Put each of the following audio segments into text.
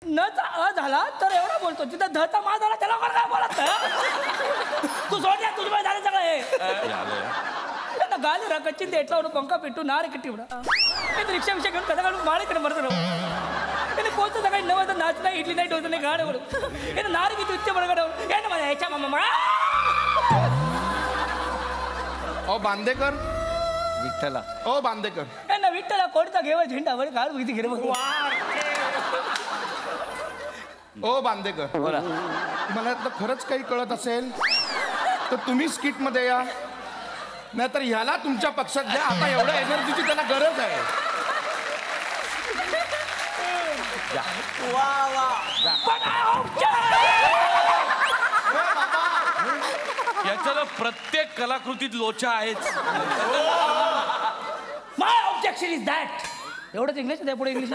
न झाला तर एवढा बोलतो तिथं धचा मा झाला त्याला कोण काय बोलत तू सोड या तुझं झालं सगळं हे गाली रकच्ची देटला पंखा पेटू नारे किट्टी रिक्षा विषय घेऊन कसा काढून माळीकडे मरत राहू कोणतं सकाळी नव्हतं नाच नाही इडली नाही डोसं नाही गाड वडून नारी किती उच्च बडगड हे ना माझ्या ह्याच्या मामा ओ बांदेकर विठ्ठला ओ बांदेकर ना विठ्ठला कोणता घेवा झेंडा वर काढ किती घेर ओ बांदेकर बोला मला तर खरंच काही कळत असेल तर तुम्ही स्किट मध्ये या नाहीतर ह्याला तुमच्या पक्षात द्या. आता एवढ्या एनर्जीची त्याला गरज आहे. याच्याला प्रत्येक कलाकृतीत लोचा आहेच. माय ऑब्जेक्शन इज दॅट. एवढंच इंग्लिश आहे पुढे इंग्लिश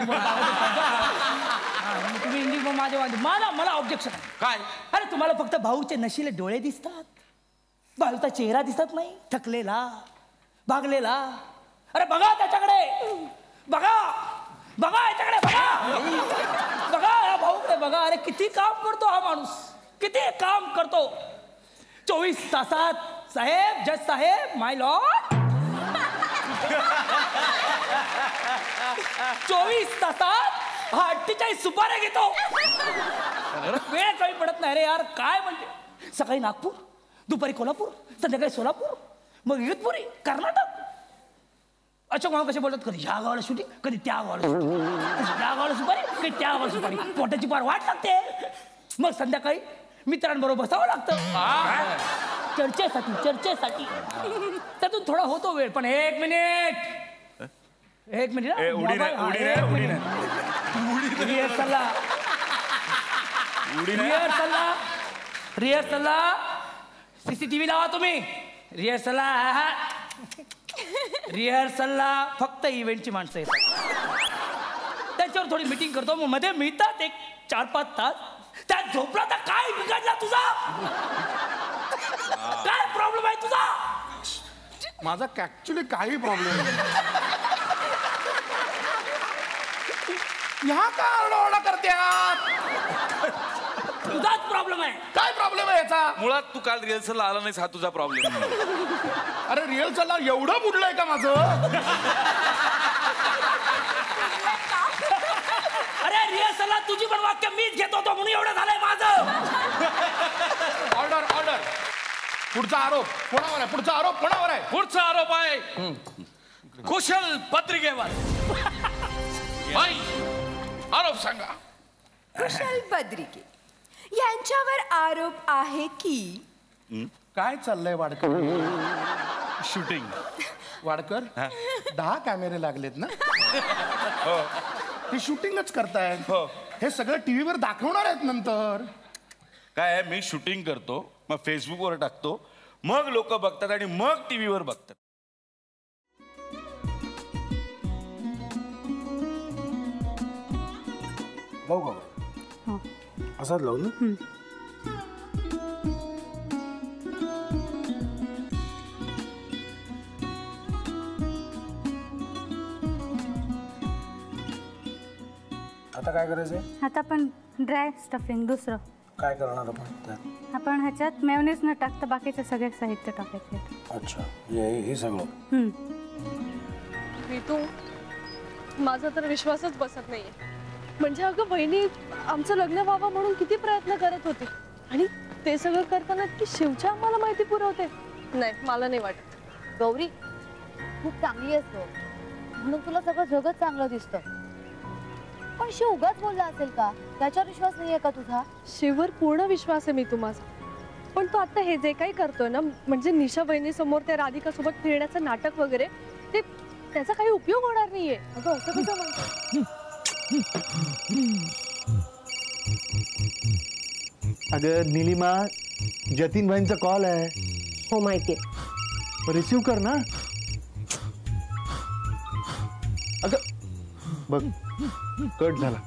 तुम्ही इंग्लिश माझ्या मला ऑब्जेक्शन आहे. काय? अरे तुम्हाला फक्त भाऊचे नशिले डोळे दिसतात, भाऊचा चेहरा दिसत नाही, थकलेला भागलेला. अरे बघा त्याच्याकडे, बघा बघा याच्याकडे, बघा बघा या भाऊकडे बघा. अरे किती काम करतो हा माणूस, किती काम करतो. 24 तासात साहेब, जज साहेब, माय लॉर्ड, 24 तासात हा 48 सुपाऱ्या घेतो. वेळ कमी पडत नाही रे यार. काय म्हणजे सकाळी नागपूर, दुपारी कोल्हापूर, संध्याकाळी सोलापूर, मग इगतपुरी, कर्नाटक. अशोक मामा कसे बोलतात, कधी ह्या गावाला शूटिंग, कधी त्या गावाला शूटिंग, त्या गावाला सुपारी, कधी त्या गावाला सुपारी. पोटाची पार वाट लागते. मग संध्याकाळी मित्रांबरोबर बसावं लागतं चर्चेसाठी, चर्चेसाठी. त्यातून थोडा होतो वेळ. पण एक मिनिट रिहर्सलला CCTV लावा तुम्ही. रिहर्सलला फक्त इव्हेंटची माणसं येतात, त्यांच्यावर थोडी मीटिंग करतो. मग मध्ये मिळतात एक 4-5 तास. त्यात झोपला तर काय बिघडला तुझा? काय प्रॉब्लेम आहे तुझा? माझा ऍक्च्युली काही प्रॉब्लेम नाही. ह्या का आरडाओरडा करत्यात? तुझाच प्रॉब्लेम आहे. काय प्रॉब्लेम आहे याचा? मुळात तू काल रिहर्सलला आला नाहीस, हा तुझा प्रॉब्लेम. अरे रिहर्सलला एवढं बुडलंय का माझं? अरे रिहर्सलला तुझी पण वाक्य मीच घेत होतो म्हणून एवढं झालंय माझं. Order order. पुढचा आरोप कोणावर आहे? पुढचा आरोप कोणावर आहे? पुढचा आरोप आहे कुशल पत्रिकेवर. आरोप सांगा. कुशल पत्रिके यांच्यावर आरोप आहे की काय चाललंय वाडकर? शूटिंग. वाडकर 10 कॅमेरे लागलेत ना? ते शूटिंगच करतायत. हे सगळं टीव्हीवर दाखवणार आहेत नंतर. काय आहे, मी शूटिंग करतो, मग फेसबुकवर टाकतो, मग लोक बघतात आणि मग टीव्हीवर बघतात. लावू का? असाच लावू ना? आता काय करायचंय? आता आपण ड्राय स्टफिंग दुसरं काय करणार आपण त्यात? आपण ह्याच्यात मेयोनीज न टाकता बाकीचे सगळे साहित्य टाकायचे. अच्छा, हे सगळं. ऋतू, माझा तर विश्वासच बसत नाहीये. म्हणजे अगं बहिणी आमचं लग्न व्हावं म्हणून किती प्रयत्न करत होते आणि ते सगळं करताना की शिवच्या आम्हाला माहिती पुरवते. नाही, मला नाही वाटत. गौरी खूप चांगली असतो म्हणून तुला सगळं जगत चांगलं दिसतं, पण शिव उगाच बोलला असेल का? त्याच्यावर विश्वास नाहीये का तुझा? शिववर पूर्ण विश्वास आहे मी माझा. पण तो आता हे जे काही करतोय ना, म्हणजे निशा बहिणी समोर त्या राधिका सोबत फिरण्याचं नाटक वगैरे, ते त्याचा काही उपयोग होणार नाहीये. अगं असं कसं म्हणतो? अगं निलिमा, जतीन भाईंचा कॉल आहे. हो माहितीये. रिसीव कर ना. अगं बघ, कट झाला.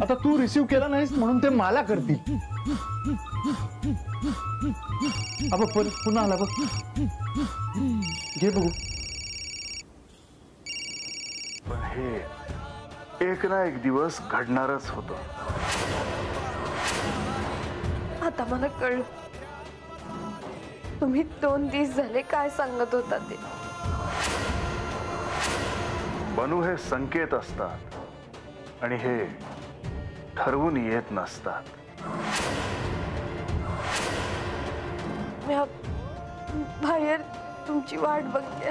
आता तू रिसीव केला नाहीस म्हणून ते मला करतील. अब पुन्हा आला बघ, घे बघू. एक ना एक दिवस घडणारच होतं. आता मला कळलं तुम्ही 2 दिवस झाले काय सांगत होता ते. बनू हे संकेत असतात आणि हे ठरवून येत नसतात. मी बाहेर तुमची वाट बघते.